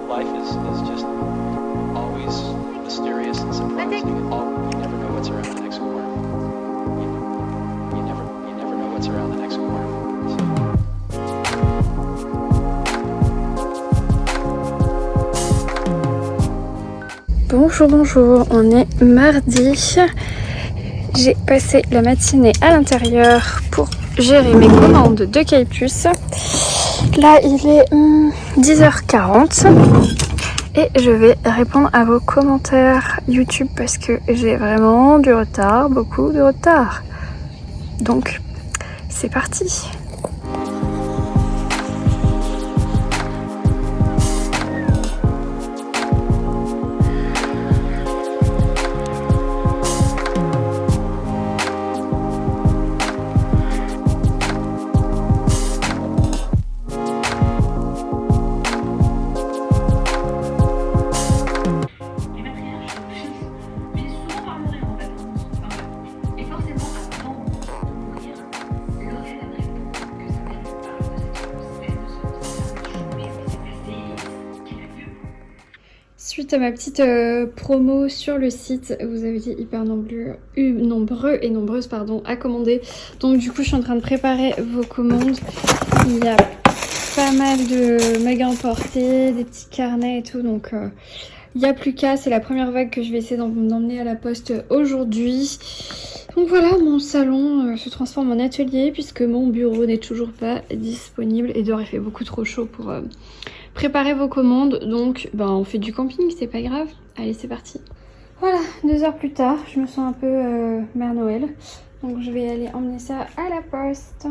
Life is just always mysterious and surprising. You never know what's around the next corner. You never know what's around the next corner. Bonjour, bonjour, on est mardi. J'ai passé la matinée à l'intérieur pour gérer mes commandes de Kaipuss. Là, il est 10h40 et je vais répondre à vos commentaires YouTube parce que j'ai vraiment du retard, beaucoup de retard. Donc, c'est parti. Suite à ma petite promo sur le site, vous avez été hyper nombreux et nombreuses à commander. Donc du coup je suis en train de préparer vos commandes. Il y a pas mal de mugs emportés, des petits carnets et tout. Donc il n'y a plus qu'à, c'est la première vague que je vais essayer d'emmener à la poste aujourd'hui. Donc voilà, mon salon se transforme en atelier puisque mon bureau n'est toujours pas disponible et dehors il fait beaucoup trop chaud pour préparer vos commandes. Donc on fait du camping, c'est pas grave. Allez, c'est parti. Voilà, 2 heures plus tard, je me sens un peu Mère Noël. Donc je vais aller emmener ça à la poste.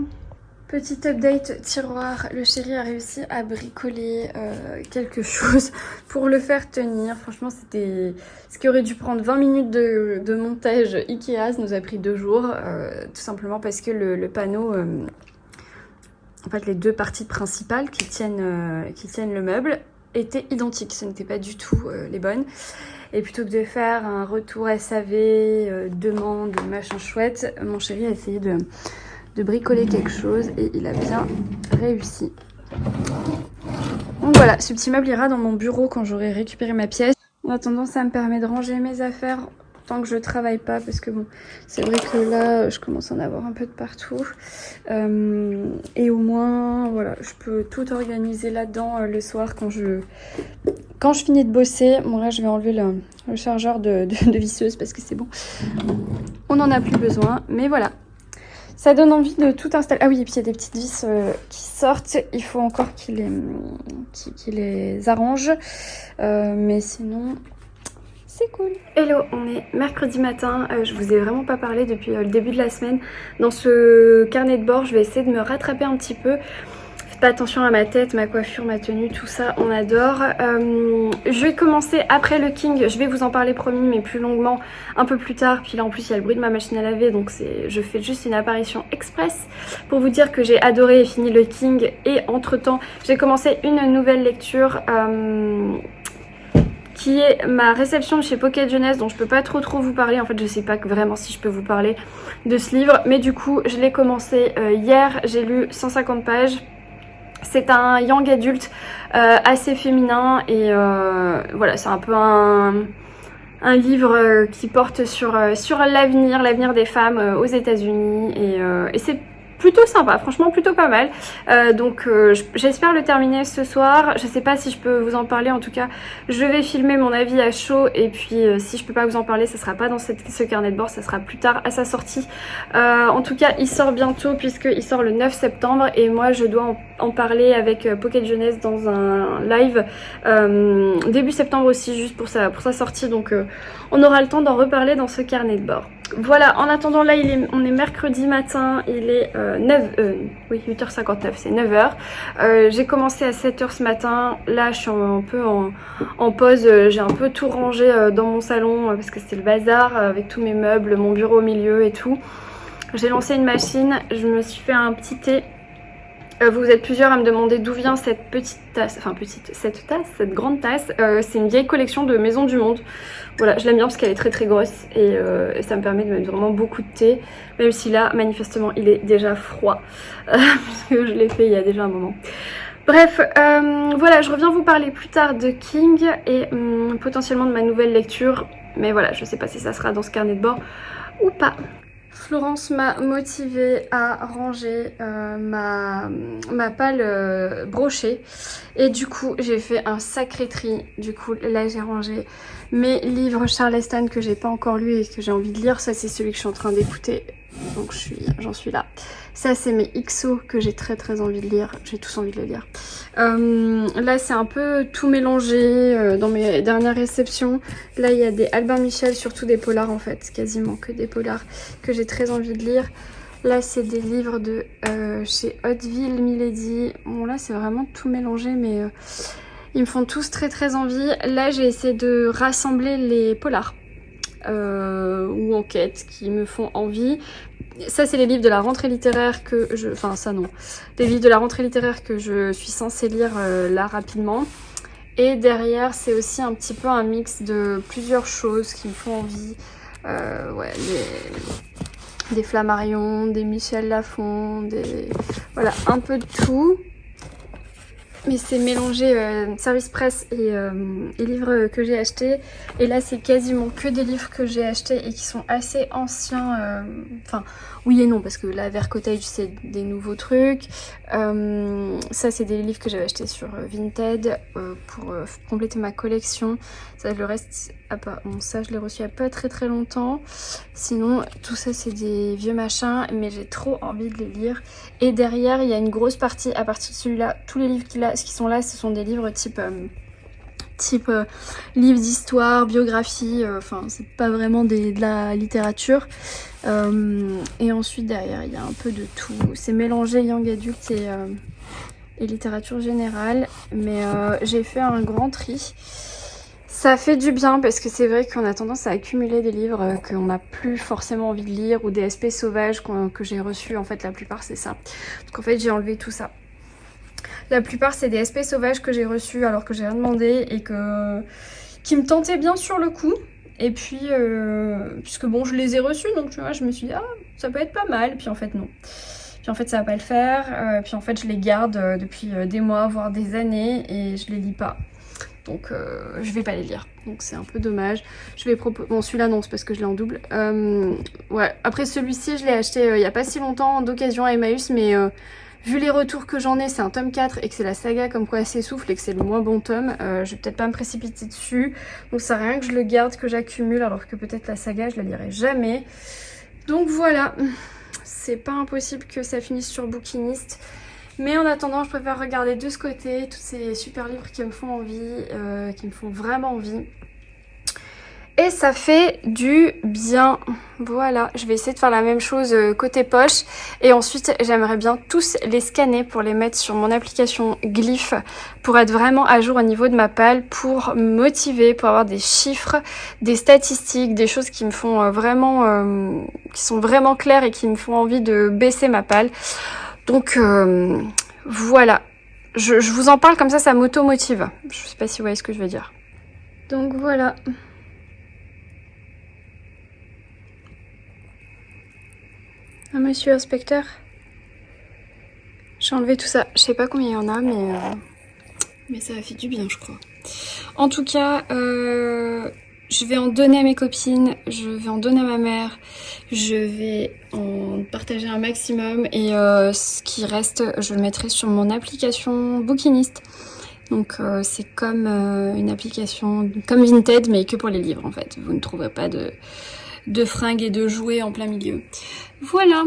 Petite update tiroir, le chéri a réussi à bricoler quelque chose pour le faire tenir. Franchement, c'était ce qui aurait dû prendre 20 minutes de montage Ikea, ça nous a pris 2 jours. Tout simplement parce que le panneau, en fait les 2 parties principales qui tiennent le meuble étaient identiques. Ce n'étaient pas du tout les bonnes. Et plutôt que de faire un retour SAV, demande, machin chouette, mon chéri a essayé de bricoler quelque chose et il a bien réussi. Donc voilà, ce petit meuble ira dans mon bureau quand j'aurai récupéré ma pièce. En attendant, ça me permet de ranger mes affaires tant que je travaille pas parce que bon, c'est vrai que là, je commence à en avoir un peu de partout. Et au moins, voilà, je peux tout organiser là-dedans le soir quand je finis de bosser. Bon là, je vais enlever le chargeur de visseuse parce que c'est bon. On n'en a plus besoin, mais voilà. Ça donne envie de tout installer. Ah oui, et puis il y a des petites vis qui sortent. Il faut encore qu'il les arrange. Mais sinon, c'est cool. Hello, on est mercredi matin. Je vous ai vraiment pas parlé depuis le début de la semaine. Dans ce carnet de bord, je vais essayer de me rattraper un petit peu. Faites pas attention à ma tête, ma coiffure, ma tenue, tout ça, on adore. Je vais commencer après le King. Je vais vous en parler promis, mais plus longuement un peu plus tard. Puis là en plus il y a le bruit de ma machine à laver, donc je fais juste une apparition express pour vous dire que j'ai adoré et fini le King. Et entre temps j'ai commencé une nouvelle lecture qui est ma réception chez Pocket Jeunesse, dont je peux pas trop vous parler. En fait je sais pas vraiment si je peux vous parler de ce livre, mais du coup je l'ai commencé hier. J'ai lu 150 pages. C'est un young adulte assez féminin et voilà, c'est un peu un livre qui porte sur l'avenir des femmes aux États-Unis et c'est plutôt sympa, franchement plutôt pas mal. Donc j'espère le terminer ce soir. Je sais pas si je peux vous en parler, en tout cas je vais filmer mon avis à chaud et puis si je peux pas vous en parler, ça sera pas dans ce carnet de bord, ça sera plus tard à sa sortie. En tout cas il sort bientôt puisqu'il sort le 9 septembre et moi je dois en parler avec Pocket Jeunesse dans un live début septembre aussi, juste pour sa sortie. Donc on aura le temps d'en reparler dans ce carnet de bord. Voilà, en attendant là on est mercredi matin, il est 8h59, c'est 9h. J'ai commencé à 7h ce matin, là je suis un peu en pause, j'ai un peu tout rangé dans mon salon parce que c'était le bazar avec tous mes meubles, mon bureau au milieu et tout. J'ai lancé une machine, je me suis fait un petit thé. Vous êtes plusieurs à me demander d'où vient cette petite tasse, enfin cette grande tasse. C'est une vieille collection de Maison du Monde. Voilà, je l'aime bien parce qu'elle est très grosse et ça me permet de mettre vraiment beaucoup de thé. Même si là, manifestement, il est déjà froid, puisque je l'ai fait il y a déjà un moment. Bref, voilà, je reviens vous parler plus tard de King et potentiellement de ma nouvelle lecture. Mais voilà, je sais pas si ça sera dans ce carnet de bord ou pas. Florence m'a motivée à ranger ma palle brochée et du coup j'ai fait un sacré tri. Du coup là j'ai rangé mes livres Charleston que j'ai pas encore lu et que j'ai envie de lire. Ça c'est celui que je suis en train d'écouter, donc j'en suis là. Ça c'est mes XO que j'ai très envie de lire, j'ai tous envie de les lire. Là c'est un peu tout mélangé dans mes dernières réceptions. Là il y a des Albin Michel, surtout des polars en fait, quasiment que des polars que j'ai très envie de lire. Là c'est des livres de chez Hauteville Milady. Bon là c'est vraiment tout mélangé mais ils me font tous très envie. Là j'ai essayé de rassembler les polars ou enquêtes qui me font envie. Ça c'est les livres de la rentrée littéraire que je... Enfin ça non. Des livres de la rentrée littéraire que je suis censée lire là rapidement. Et derrière c'est aussi un petit peu un mix de plusieurs choses qui me font envie. Ouais, des Flammarion, des Michel Lafon, des... Voilà, un peu de tout. Mais c'est mélangé service presse et livres que j'ai achetés. Et là, c'est quasiment que des livres que j'ai achetés et qui sont assez anciens. Enfin, oui et non, parce que là, Vert Cottage, c'est des nouveaux trucs. Ça, c'est des livres que j'avais achetés sur Vinted pour compléter ma collection. Ça, le reste, bon, ça, je l'ai reçu il n'y a pas très longtemps. Sinon, tout ça, c'est des vieux machins, mais j'ai trop envie de les lire. Et derrière, il y a une grosse partie, à partir de celui-là, tous les livres qui sont là, ce sont des livres type livres d'histoire, biographie, enfin c'est pas vraiment de la littérature. Et ensuite derrière il y a un peu de tout, c'est mélangé young adulte et littérature générale, mais j'ai fait un grand tri. Ça fait du bien parce que c'est vrai qu'on a tendance à accumuler des livres qu'on n'a plus forcément envie de lire ou des SP sauvages que j'ai reçus. En fait la plupart c'est ça, donc en fait j'ai enlevé tout ça. La plupart c'est des SP sauvages que j'ai reçus alors que j'ai rien demandé et qui me tentaient bien sur le coup. Et puis puisque bon je les ai reçus, donc tu vois je me suis dit ah ça peut être pas mal, puis en fait non. Puis en fait ça va pas le faire, puis en fait je les garde depuis des mois voire des années et je les lis pas. Donc je vais pas les lire, donc c'est un peu dommage. Je vais proposer... Bon celui-là non, c'est parce que je l'ai en double. Ouais, après celui-ci je l'ai acheté il y a pas si longtemps d'occasion à Emmaüs, mais vu les retours que j'en ai, c'est un tome 4 et que c'est la saga comme quoi elle s'essouffle et que c'est le moins bon tome, je vais peut-être pas me précipiter dessus. Donc ça sert à rien que je le garde, que j'accumule, alors que peut-être la saga je la lirai jamais. Donc voilà, c'est pas impossible que ça finisse sur Bookinist. Mais en attendant, je préfère regarder de ce côté tous ces super livres qui me font envie, qui me font vraiment envie. Et ça fait du bien. Voilà, je vais essayer de faire la même chose côté poche. Et ensuite, j'aimerais bien tous les scanner pour les mettre sur mon application Glyph, pour être vraiment à jour au niveau de ma palle, pour me motiver, pour avoir des chiffres, des statistiques, des choses qui me font vraiment... qui sont vraiment claires et qui me font envie de baisser ma palle. Donc voilà, je vous en parle comme ça m'auto-motive. Je sais pas si vous voyez ce que je veux dire. Donc voilà. Ah, monsieur inspecteur, j'ai enlevé tout ça. Je sais pas combien il y en a, mais ça a fait du bien, je crois. En tout cas, je vais en donner à mes copines, je vais en donner à ma mère, je vais en partager un maximum et ce qui reste, je le mettrai sur mon application Bookinist. Donc c'est comme une application comme Vinted mais que pour les livres en fait. Vous ne trouverez pas de fringues et de jouets en plein milieu. Voilà.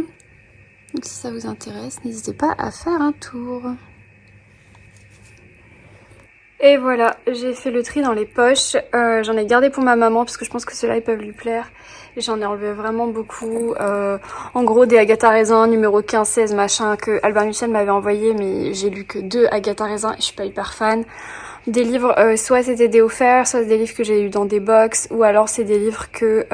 Donc si ça vous intéresse, n'hésitez pas à faire un tour. Et voilà, j'ai fait le tri dans les poches. J'en ai gardé pour ma maman parce que je pense que ceux-là ils peuvent lui plaire. Et j'en ai enlevé vraiment beaucoup. En gros des Agatha Raisin numéro 15, 16 machin que Albin Michel m'avait envoyé, mais j'ai lu que 2 Agatha Raisin et je suis pas hyper fan. Des livres, soit c'était des offerts, soit des livres que j'ai eu dans des box, ou alors c'est des livres que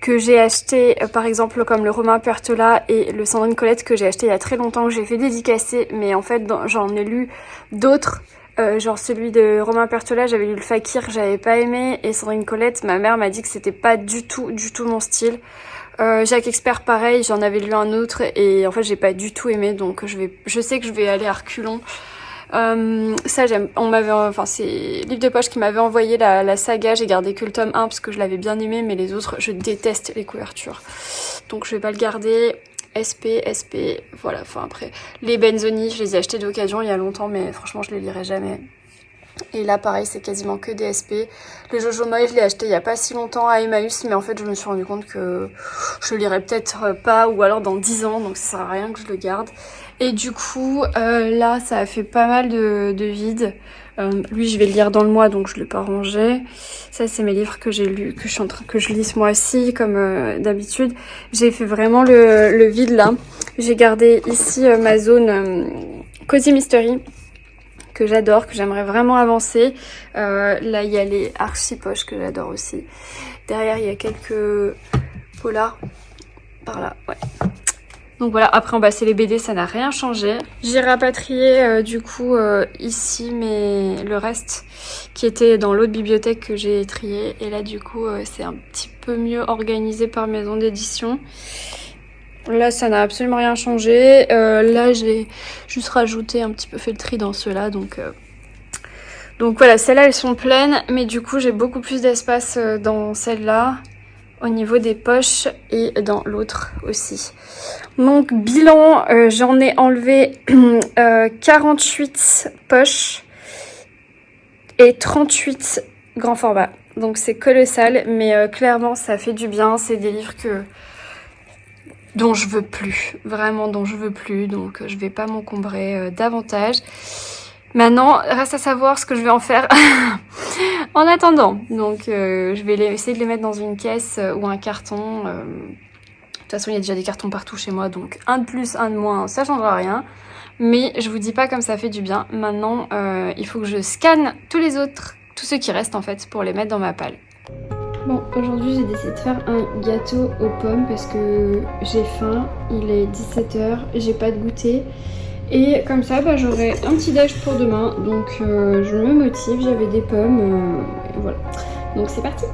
que j'ai acheté, par exemple comme le Romain Pertola et le Sandrine Colette que j'ai acheté il y a très longtemps, que j'ai fait dédicacer, mais en fait j'en ai lu d'autres. Genre celui de Romain Pertola, j'avais lu le Fakir, j'avais pas aimé, et Sandrine Colette, ma mère m'a dit que c'était pas du tout mon style. Jacques Expert pareil, j'en avais lu un autre et en fait j'ai pas du tout aimé, donc je sais que je vais aller à reculons. Ça j'aime, c'est Livre de Poche qui m'avait envoyé la saga, j'ai gardé que le tome 1 parce que je l'avais bien aimé, mais les autres je déteste les couvertures, donc je vais pas le garder. SP, voilà, enfin après les Benzoni je les ai achetés d'occasion il y a longtemps, mais franchement je les lirai jamais. Et là pareil c'est quasiment que des SP. Le Jojo Moi je l'ai acheté il y a pas si longtemps à Emmaüs, mais en fait je me suis rendu compte que je le lirai peut-être pas, ou alors dans 10 ans, donc ça sert à rien que je le garde. Et du coup là ça a fait pas mal de vide. Lui je vais le lire dans le mois, donc je l'ai pas rangé. Ça c'est mes livres que j'ai lus, que je lis ce mois-ci comme d'habitude. J'ai fait vraiment le vide là. J'ai gardé ici ma zone Cozy Mystery que j'adore, que j'aimerais vraiment avancer. Là il y a les archi-poches que j'adore aussi. Derrière il y a quelques polars par là, ouais. Donc voilà, après en bas c'est les BD, ça n'a rien changé. J'ai rapatrié du coup ici le reste qui était dans l'autre bibliothèque que j'ai trié. Et là du coup c'est un petit peu mieux organisé par maison d'édition. Là ça n'a absolument rien changé. Là j'ai juste rajouté un petit peu, fait le tri dans ceux-là. Donc voilà, celles-là elles sont pleines, mais du coup j'ai beaucoup plus d'espace dans celle-là, au niveau des poches, et dans l'autre aussi. Donc bilan, j'en ai enlevé 48 poches et 38 grands formats. Donc c'est colossal, mais clairement ça fait du bien. C'est des livres dont je veux plus, vraiment dont je veux plus, donc je vais pas m'encombrer davantage. Maintenant, reste à savoir ce que je vais en faire en attendant. Donc je vais essayer de les mettre dans une caisse ou un carton. De toute façon, il y a déjà des cartons partout chez moi, donc un de plus, un de moins, ça changera rien. Mais je vous dis pas comme ça fait du bien. Maintenant, il faut que je scanne tous ceux qui restent en fait, pour les mettre dans ma palle. Bon, aujourd'hui j'ai décidé de faire un gâteau aux pommes parce que j'ai faim, il est 17h, j'ai pas de goûter. Et comme ça, j'aurai un petit déj pour demain, donc je me motive, j'avais des pommes, et voilà. Donc c'est parti!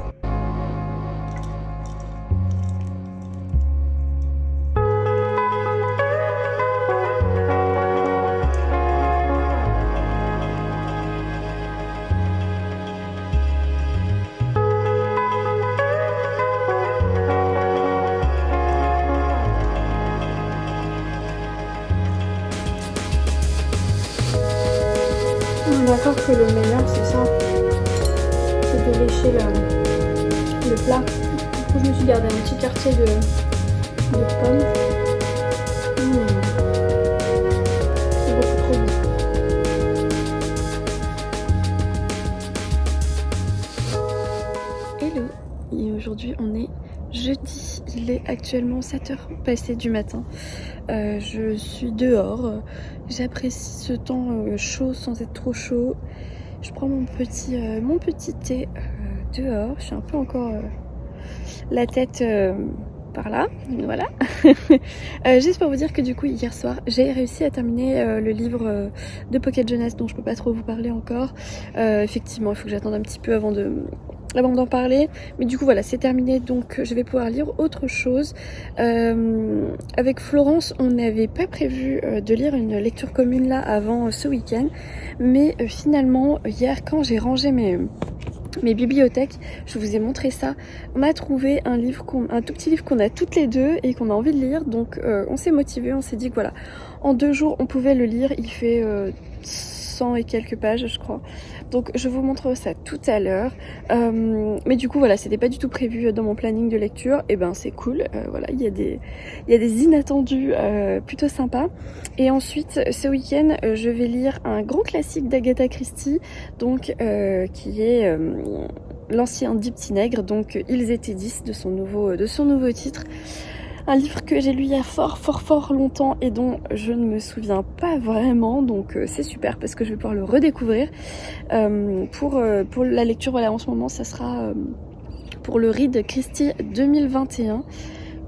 On est d'accord que le meilleur c'est ça, c'est de lécher le plat. Du coup je me suis gardé un petit quartier de pommes. C'est beaucoup trop bon. Hello, et aujourd'hui on est jeudi, il est actuellement 7h passées du matin. Je suis dehors, j'apprécie ce temps chaud sans être trop chaud. Je prends mon petit thé dehors, je suis un peu encore la tête par là, voilà. Juste pour vous dire que du coup hier soir j'ai réussi à terminer le livre de Pocket Jeunesse dont je peux pas trop vous parler encore. Effectivement il faut que j'attende un petit peu avant d'en parler, mais du coup voilà c'est terminé, donc je vais pouvoir lire autre chose. Avec Florence on n'avait pas prévu de lire une lecture commune là avant ce week-end, mais finalement hier quand j'ai rangé mes bibliothèques, je vous ai montré ça, on a trouvé un tout petit livre qu'on a toutes les deux et qu'on a envie de lire, donc on s'est motivé, on s'est dit que voilà, en 2 jours on pouvait le lire, il fait 100 et quelques pages je crois, donc je vous montre ça tout à l'heure. Mais du coup voilà, c'était pas du tout prévu dans mon planning de lecture, et ben c'est cool, voilà, il y a des inattendus plutôt sympas. Et ensuite ce week-end je vais lire un grand classique d'Agatha Christie, donc qui est l'ancien dit petit nègre, donc Ils étaient 10 de son nouveau titre. Un livre que j'ai lu il y a fort longtemps et dont je ne me souviens pas vraiment, donc c'est super parce que je vais pouvoir le redécouvrir. Pour la lecture, voilà, en ce moment ça sera pour le Read Christie 2021.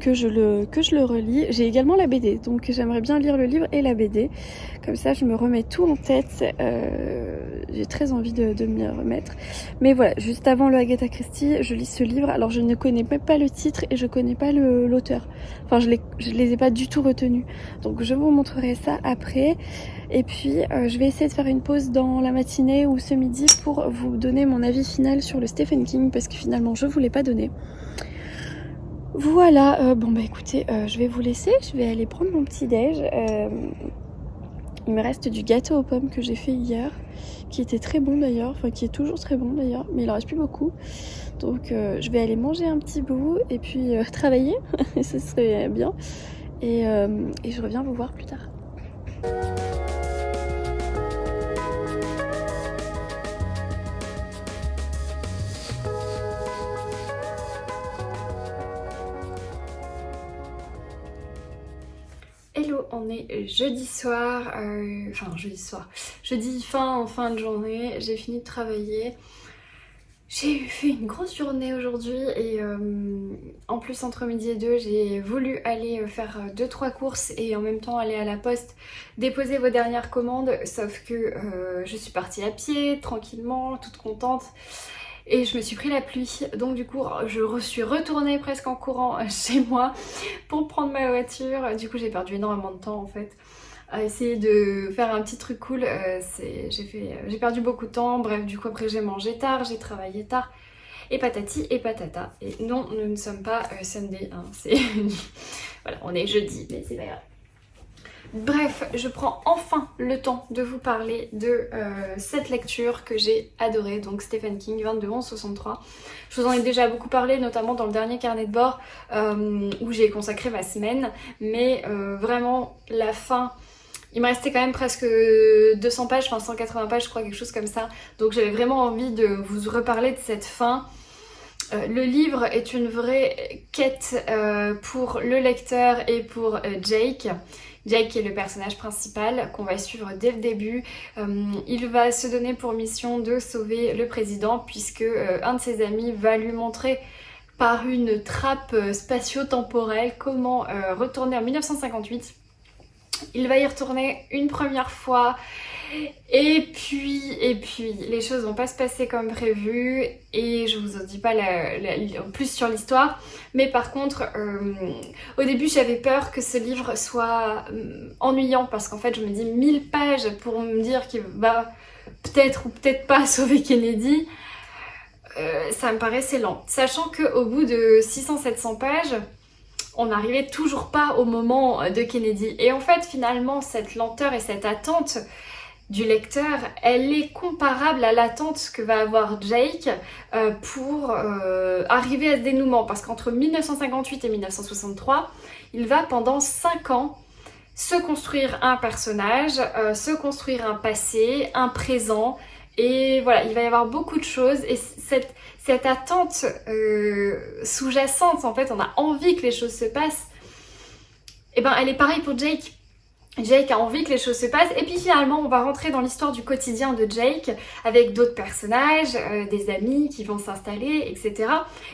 Que je le relis. J'ai également la BD, donc j'aimerais bien lire le livre et la BD. Comme ça, je me remets tout en tête. J'ai très envie de m'y remettre. Mais voilà, juste avant le Agatha Christie, je lis ce livre. Alors, je ne connais même pas le titre et je connais pas l'auteur. Enfin, je les ai pas du tout retenus. Donc, je vous montrerai ça après. Et puis, je vais essayer de faire une pause dans la matinée ou ce midi pour vous donner mon avis final sur le Stephen King, parce que finalement, je vous l'ai pas donné. Voilà, bon bah écoutez, je vais vous laisser, je vais aller prendre mon petit déj. Il me reste du gâteau aux pommes que j'ai fait hier, qui était très bon d'ailleurs, enfin qui est toujours très bon d'ailleurs, mais il en reste plus beaucoup. Donc je vais aller manger un petit bout et puis travailler, ce serait bien. Et je reviens vous voir plus tard. Hello, on est jeudi soir, jeudi fin de journée, j'ai fini de travailler. J'ai fait une grosse journée aujourd'hui et en plus entre midi et 2 j'ai voulu aller faire 2-3 courses et en même temps aller à la poste déposer vos dernières commandes, sauf que je suis partie à pied tranquillement, toute contente. Et je me suis pris la pluie, donc du coup je suis retournée presque en courant chez moi pour prendre ma voiture. Du coup j'ai perdu énormément de temps en fait à essayer de faire un petit truc cool. J'ai perdu beaucoup de temps. Bref, du coup après j'ai mangé tard, j'ai travaillé tard et patati et patata. Et non, nous ne sommes pas Sunday, hein, voilà, on est jeudi, mais c'est pas grave. Bref, je prends enfin le temps de vous parler de cette lecture que j'ai adorée, donc Stephen King, 22-11-63. Je vous en ai déjà beaucoup parlé, notamment dans le dernier carnet de bord où j'ai consacré ma semaine, mais vraiment la fin, il me restait quand même presque 200 pages, enfin 180 pages je crois, quelque chose comme ça, donc j'avais vraiment envie de vous reparler de cette fin. Le livre est une vraie quête pour le lecteur et pour Jake. Jake est le personnage principal qu'on va suivre dès le début. Il va se donner pour mission de sauver le président puisque un de ses amis va lui montrer par une trappe spatio-temporelle comment retourner en 1958. Il va y retourner une première fois et puis les choses vont pas se passer comme prévu et je vous en dis pas plus sur l'histoire, mais par contre au début j'avais peur que ce livre soit ennuyant parce qu'en fait je me dis 1000 pages pour me dire qu'il va peut-être ou peut-être pas sauver Kennedy, ça me paraissait lent, sachant qu'au bout de 600-700 pages on n'arrivait toujours pas au moment de Kennedy. Et en fait, finalement, cette lenteur et cette attente du lecteur, elle est comparable à l'attente que va avoir Jake pour arriver à ce dénouement. Parce qu'entre 1958 et 1963, il va pendant 5 ans se construire un personnage, se construire un passé, un présent. Et voilà, il va y avoir beaucoup de choses. Et cette attente sous-jacente, en fait, on a envie que les choses se passent, et ben elle est pareille pour Jake. Jake a envie que les choses se passent et puis finalement on va rentrer dans l'histoire du quotidien de Jake avec d'autres personnages, des amis qui vont s'installer, etc.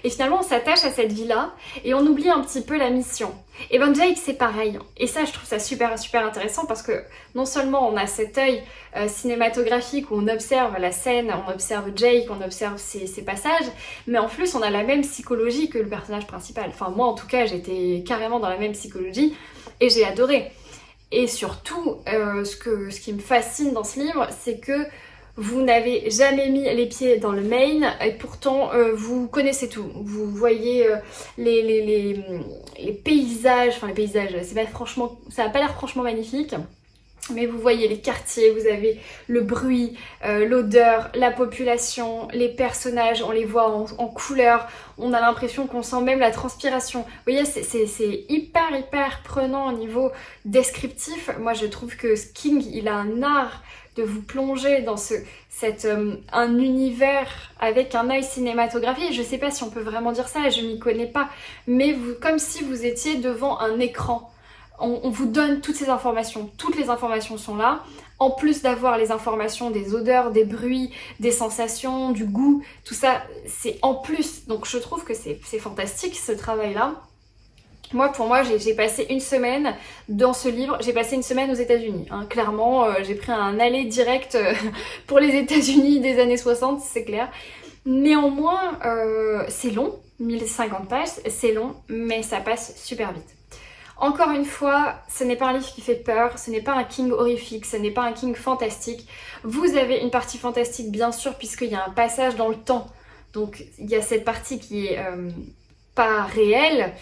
Et finalement on s'attache à cette vie-là et on oublie un petit peu la mission. Et ben Jake c'est pareil et ça je trouve ça super intéressant parce que non seulement on a cet œil cinématographique où on observe la scène, on observe Jake, on observe ses passages, mais en plus on a la même psychologie que le personnage principal. Enfin moi en tout cas j'étais carrément dans la même psychologie et j'ai adoré. Et surtout, ce qui me fascine dans ce livre, c'est que vous n'avez jamais mis les pieds dans le Maine et pourtant vous connaissez tout. Vous voyez les paysages, enfin les paysages, ça n'a pas l'air franchement magnifique. Mais vous voyez les quartiers, vous avez le bruit, l'odeur, la population, les personnages, on les voit en couleur, on a l'impression qu'on sent même la transpiration. Vous voyez, c'est hyper prenant au niveau descriptif. Moi je trouve que King, il a un art de vous plonger dans un univers avec un œil cinématographique. Je sais pas si on peut vraiment dire ça, je m'y connais pas, mais comme si vous étiez devant un écran on vous donne toutes ces informations, toutes les informations sont là. En plus d'avoir les informations des odeurs, des bruits, des sensations, du goût, tout ça, c'est en plus. Donc je trouve que c'est fantastique ce travail-là. Pour moi, j'ai passé une semaine dans ce livre, j'ai passé une semaine aux États-Unis. Hein. Clairement, j'ai pris un aller direct pour les États-Unis des années 60, c'est clair. Néanmoins, c'est long, 1050 pages, c'est long, mais ça passe super vite. Encore une fois, ce n'est pas un livre qui fait peur, ce n'est pas un King horrifique, ce n'est pas un King fantastique. Vous avez une partie fantastique bien sûr puisqu'il y a un passage dans le temps. Donc il y a cette partie qui est pas réelle,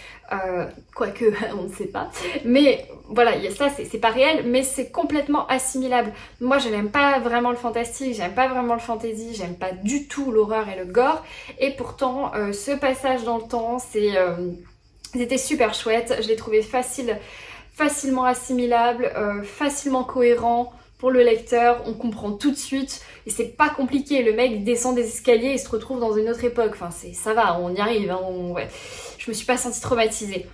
quoique on ne sait pas. Mais voilà, il y a ça, c'est pas réel, mais c'est complètement assimilable. Moi je n'aime pas vraiment le fantastique, j'aime pas vraiment le fantasy, j'aime pas du tout l'horreur et le gore. Et pourtant ce passage dans le temps, c'était super chouette, je l'ai trouvé facilement assimilable, facilement cohérent pour le lecteur, on comprend tout de suite et c'est pas compliqué, le mec descend des escaliers et se retrouve dans une autre époque, enfin ça va, on y arrive, hein, ouais. Je me suis pas sentie traumatisée.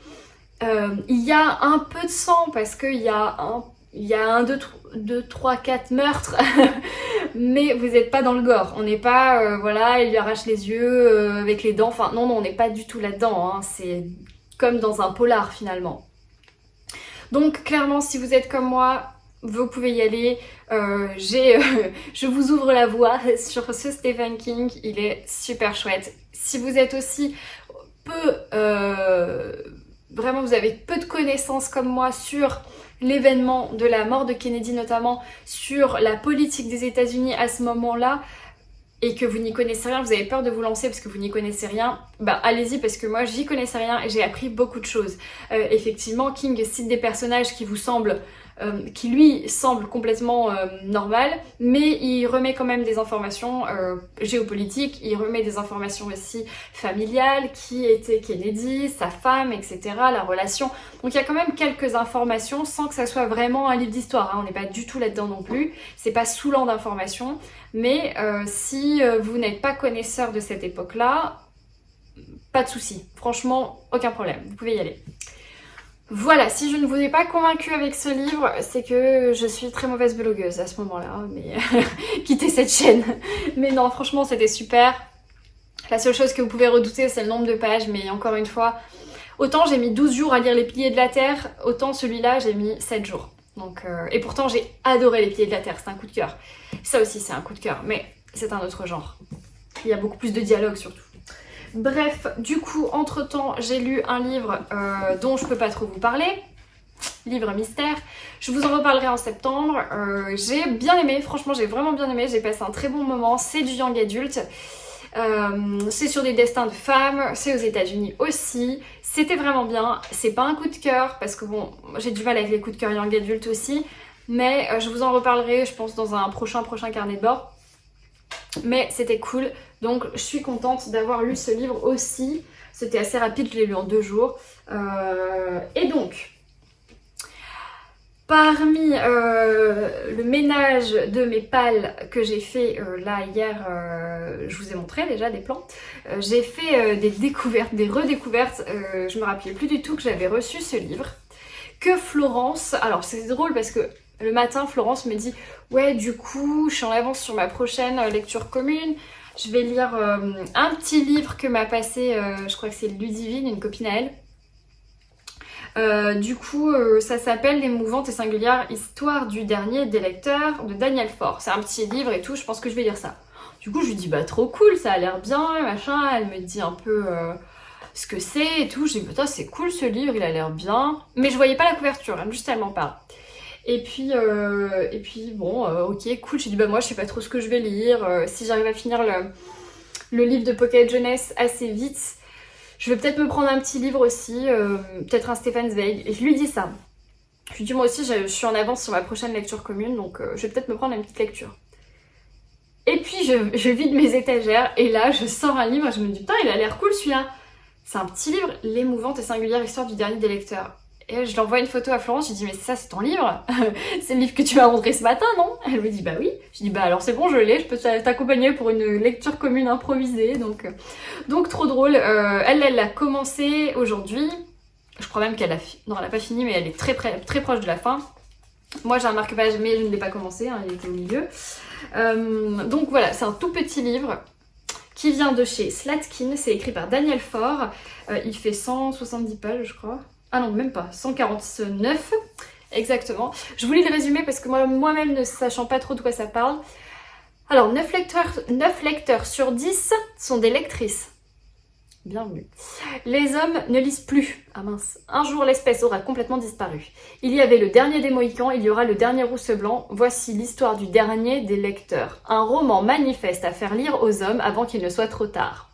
Il y a un peu de sang parce qu'il y a 2, 3, 4 meurtres, mais vous n'êtes pas dans le gore. On n'est pas, voilà, il lui arrache les yeux avec les dents, enfin non, on n'est pas du tout là-dedans, hein. C'est comme dans un polar finalement. Donc clairement si vous êtes comme moi, vous pouvez y aller. Je vous ouvre la voie sur ce Stephen King, il est super chouette. Si vous êtes aussi vraiment vous avez peu de connaissances comme moi sur l'événement de la mort de Kennedy notamment, sur la politique des États-Unis à ce moment-là, et que vous n'y connaissez rien, vous avez peur de vous lancer parce que vous n'y connaissez rien, bah allez-y parce que moi j'y connaissais rien et j'ai appris beaucoup de choses. Effectivement, King cite des personnages qui vous semblent, qui lui semblent complètement normales, mais il remet quand même des informations géopolitiques, il remet des informations aussi familiales, qui était Kennedy, sa femme, etc., la relation. Donc il y a quand même quelques informations sans que ça soit vraiment un livre d'histoire, hein. On n'est pas du tout là-dedans non plus, c'est pas saoulant d'informations. Mais si vous n'êtes pas connaisseur de cette époque-là, pas de souci. Franchement, aucun problème. Vous pouvez y aller. Voilà, si je ne vous ai pas convaincu avec ce livre, c'est que je suis très mauvaise blogueuse à ce moment-là. Mais quittez cette chaîne. Mais non, franchement, c'était super. La seule chose que vous pouvez redouter, c'est le nombre de pages. Mais encore une fois, autant j'ai mis 12 jours à lire Les Piliers de la Terre, autant celui-là, j'ai mis 7 jours. Donc, et pourtant j'ai adoré Les Piliers de la Terre, c'est un coup de cœur. Ça aussi c'est un coup de cœur, mais c'est un autre genre. Il y a beaucoup plus de dialogue surtout. Bref, du coup, entre-temps, j'ai lu un livre dont je peux pas trop vous parler. Livre mystère. Je vous en reparlerai en septembre. J'ai bien aimé, franchement j'ai vraiment bien aimé, j'ai passé un très bon moment. C'est du young adulte. C'est sur des destins de femmes, c'est aux États-Unis aussi. C'était vraiment bien, c'est pas un coup de cœur parce que bon, j'ai du mal avec les coups de cœur young adulte aussi, mais je vous en reparlerai, je pense, dans un prochain carnet de bord. Mais c'était cool, donc je suis contente d'avoir lu ce livre aussi. C'était assez rapide, je l'ai lu en 2 jours. Et donc, parmi le ménage de mes pales que j'ai fait là hier, je vous ai montré déjà des plans, j'ai fait des découvertes, des redécouvertes, je me rappelais plus du tout que j'avais reçu ce livre, que Florence, alors c'est drôle parce que le matin Florence me dit « Ouais du coup je suis en avance sur ma prochaine lecture commune, je vais lire un petit livre que m'a passé, je crois que c'est Ludivine, une copine à elle. Du coup, ça s'appelle L'émouvante et singulière histoire du dernier des lecteurs de Daniel Faure. C'est un petit livre et tout, je pense que je vais lire ça. Du coup, je lui dis bah trop cool, ça a l'air bien, machin. Elle me dit un peu ce que c'est et tout. J'ai dit putain, c'est cool ce livre, il a l'air bien. Mais je voyais pas la couverture, hein, juste elle m'en parle. Et puis bon, ok, cool. J'ai dit bah moi je sais pas trop ce que je vais lire. Si j'arrive à finir le livre de Pocket Jeunesse assez vite, je vais peut-être me prendre un petit livre aussi, peut-être un Stefan Zweig. Et je lui dis ça. Je lui dis moi aussi je suis en avance sur ma prochaine lecture commune, donc je vais peut-être me prendre une petite lecture. Et puis je vide mes étagères et là je sors un livre et je me dis putain il a l'air cool celui-là. C'est un petit livre, L'émouvante et singulière histoire du dernier des lecteurs. Et je lui envoie une photo à Florence, je lui dis mais ça c'est ton livre? C'est le livre que tu m'as montré ce matin, non? Elle me dit bah oui. Je dis bah alors c'est bon, je l'ai, je peux t'accompagner pour une lecture commune improvisée. Donc trop drôle. Elle l'a commencé aujourd'hui. Je crois même qu'elle a... Non, elle n'a pas fini, mais elle est très proche de la fin. Moi j'ai un marque-page, mais je ne l'ai pas commencé, hein, il était au milieu. Donc voilà, c'est un tout petit livre qui vient de chez Slatkin. C'est écrit par Daniel Faure. Il fait 170 pages, je crois. Ah non, même pas, 149 exactement. Je vous lis le résumé parce que moi-même ne sachant pas trop de quoi ça parle. Alors, 9 lecteurs sur 10 sont des lectrices. Bienvenue. Les hommes ne lisent plus. Ah mince. Un jour, l'espèce aura complètement disparu. Il y avait le dernier des Mohicans, il y aura le dernier Rousse Blanc. Voici l'histoire du dernier des lecteurs. Un roman manifeste à faire lire aux hommes avant qu'il ne soit trop tard.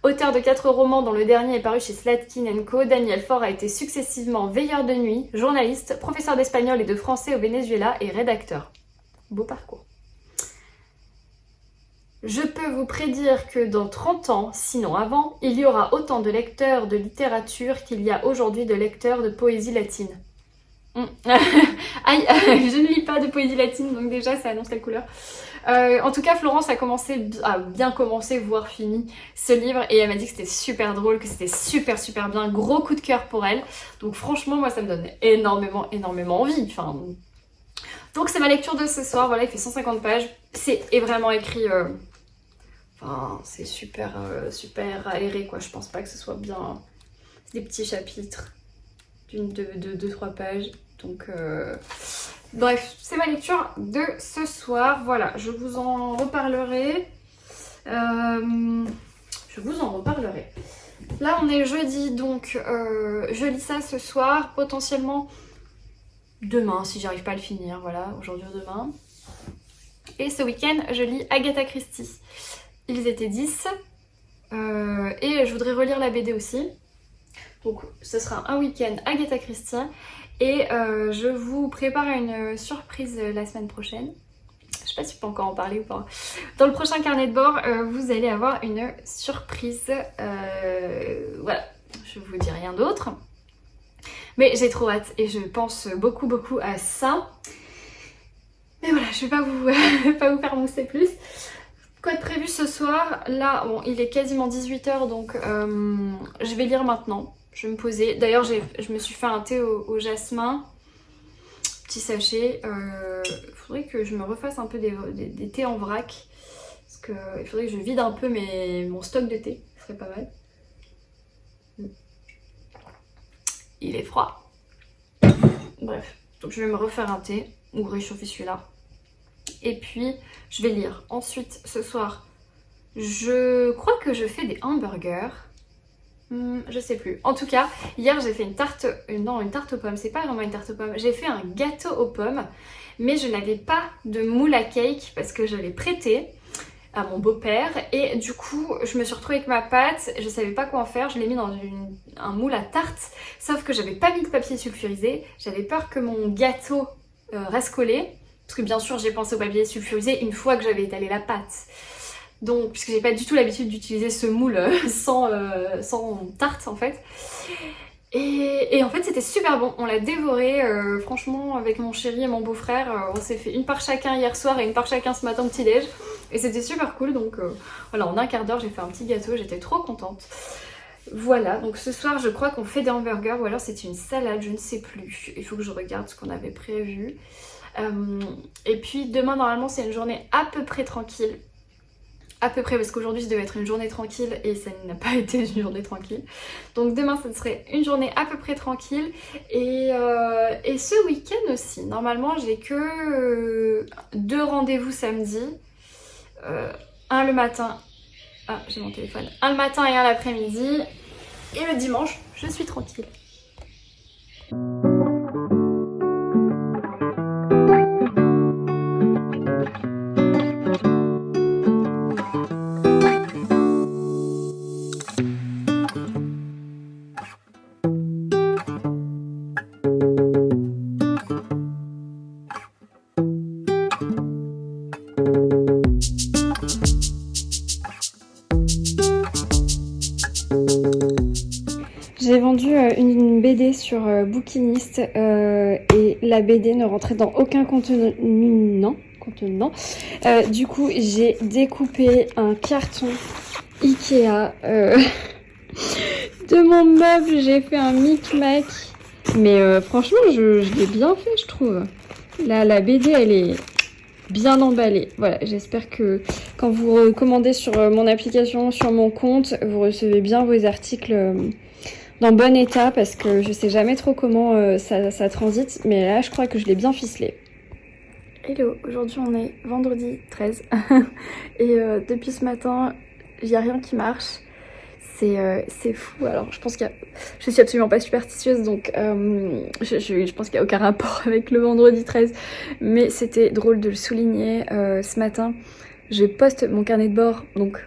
Auteur de 4 romans dont le dernier est paru chez Slatkin & Co, Daniel Faure a été successivement veilleur de nuit, journaliste, professeur d'espagnol et de français au Venezuela et rédacteur. Beau parcours. Je peux vous prédire que dans 30 ans, sinon avant, il y aura autant de lecteurs de littérature qu'il y a aujourd'hui de lecteurs de poésie latine. Aïe, je ne lis pas de poésie latine, donc déjà ça annonce la couleur. En tout cas, Florence a bien commencé, voire fini ce livre, et elle m'a dit que c'était super drôle, que c'était super bien, gros coup de cœur pour elle. Donc franchement, moi ça me donne énormément envie. Enfin, donc c'est ma lecture de ce soir, voilà, il fait 150 pages, c'est vraiment écrit... Enfin, c'est super aéré quoi, je pense pas que ce soit bien... C'est des petits chapitres d'une, deux, 3 pages, donc... Bref, c'est ma lecture de ce soir, voilà, je vous en reparlerai. Là, on est jeudi, donc je lis ça ce soir, potentiellement demain, si j'arrive pas à le finir, voilà, aujourd'hui ou demain. Et ce week-end, je lis Agatha Christie. Ils étaient 10, et je voudrais relire la BD aussi. Donc ce sera un week-end Agatha Christie. Et je vous prépare une surprise la semaine prochaine. Je sais pas si je peux encore en parler ou pas. Dans le prochain carnet de bord, vous allez avoir une surprise. Voilà, je vous dis rien d'autre. Mais j'ai trop hâte et je pense beaucoup à ça. Mais voilà, je vais pas vous faire mousser plus. Quoi de prévu ce soir? Là, bon, il est quasiment 18 h, donc je vais lire maintenant. Je vais me poser. D'ailleurs, je me suis fait un thé au jasmin. Petit sachet. Il faudrait que je me refasse un peu des thés en vrac. Parce qu'il faudrait que je vide un peu mon stock de thé. Ce serait pas mal. Il est froid. Bref. Donc je vais me refaire un thé. Ou réchauffer celui-là. Et puis, je vais lire. Ensuite, ce soir, je crois que je fais des hamburgers. Je sais plus. En tout cas, hier j'ai fait une tarte aux pommes. C'est pas vraiment une tarte aux pommes. J'ai fait un gâteau aux pommes, mais je n'avais pas de moule à cake parce que je l'ai prêté à mon beau-père. Et du coup, je me suis retrouvée avec ma pâte. Je savais pas quoi en faire. Je l'ai mis dans un moule à tarte. Sauf que j'avais pas mis de papier sulfurisé. J'avais peur que mon gâteau reste collé. Parce que bien sûr, j'ai pensé au papier sulfurisé une fois que j'avais étalé la pâte. Donc, puisque j'ai pas du tout l'habitude d'utiliser ce moule sans tarte en fait. Et en fait c'était super bon, on l'a dévoré, franchement avec mon chéri et mon beau-frère, on s'est fait une part chacun hier soir et une part chacun ce matin au petit-déj. Et c'était super cool, donc voilà, en un quart d'heure j'ai fait un petit gâteau, j'étais trop contente. Voilà, donc ce soir je crois qu'on fait des hamburgers ou alors c'est une salade, je ne sais plus. Il faut que je regarde ce qu'on avait prévu. Et puis demain normalement c'est une journée à peu près tranquille. À peu près parce qu'aujourd'hui ça devait être une journée tranquille et ça n'a pas été une journée tranquille. Donc demain ça serait une journée à peu près tranquille et ce week-end aussi. Normalement j'ai que 2 rendez-vous samedi. Un le matin. Ah j'ai mon téléphone. Un le matin et un l'après-midi. Et le dimanche je suis tranquille. J'ai vendu une BD sur Bookinist et la BD ne rentrait dans aucun contenant. Du coup, j'ai découpé un carton Ikea de mon meuble, j'ai fait un micmac. Mais franchement, je l'ai bien fait, je trouve. Là, la BD, elle est bien emballée. Voilà, j'espère que quand vous commandez sur mon application, sur mon compte, vous recevez bien vos articles dans bon état, parce que je sais jamais trop comment ça transite. Mais là, je crois que je l'ai bien ficelé. Hello, aujourd'hui on est vendredi 13 et depuis ce matin, il n'y a rien qui marche. C'est fou. Alors je pense qu'il y a... Je suis absolument pas superstitieuse, donc je pense qu'il n'y a aucun rapport avec le vendredi 13. Mais c'était drôle de le souligner. Ce matin, je poste mon carnet de bord, donc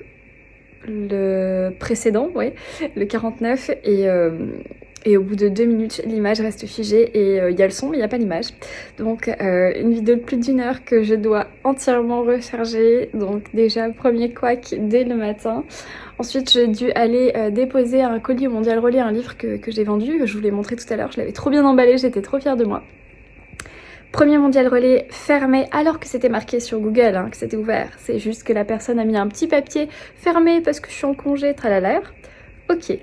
le précédent, ouais, le 49, et au bout de 2 minutes, l'image reste figée et il y a le son mais il n'y a pas l'image. Donc une vidéo de plus d'1 heure que je dois entièrement recharger. Donc déjà, premier couac dès le matin. Ensuite, j'ai dû aller déposer un colis au Mondial Relais, un livre que j'ai vendu, que je vous l'ai montré tout à l'heure. Je l'avais trop bien emballé, j'étais trop fière de moi. Premier Mondial Relais fermé, alors que c'était marqué sur Google, hein, que c'était ouvert. C'est juste que la personne a mis un petit papier fermé parce que je suis en congé, tralala. Ok.